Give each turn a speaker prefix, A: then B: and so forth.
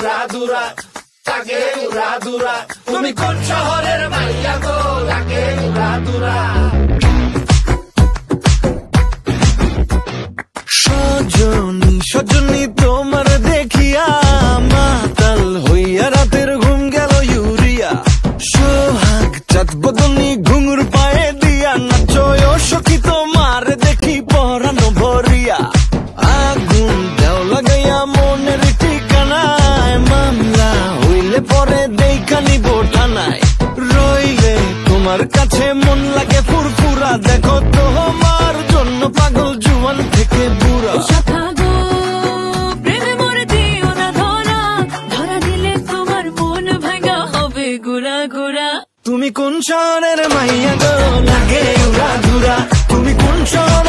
A: উড়াদুরা, লাগে উড়াদুরা। তুমি কোন শহরের মাইয়া গো, লাগে উড়াদুরা।
B: সজনী সজনী তোমার দেখিয়া মাতাল হইয়া রাতের ঘুম গেল ইউরিয়া। সোহাগ চাঁদ বদনী ঘুঙুর পায়ে দিয়া নাচয় সখী তোমার দেখি পরানো ভরিয়া। আগুন দেও লাগাইয়া মনের ঠিকানায়, মামলা হইলে পরে দেখা নিব থানায়। রইলে তোমার কাছে মন লাগে ফুরফুরা, দেখো তোমার জন্য পাগল জুয়ান থেকে বুড়া। তুমি কোন শহরের মাইয়া গো, লাগে উড়াদুরা। তুমি কোন শহর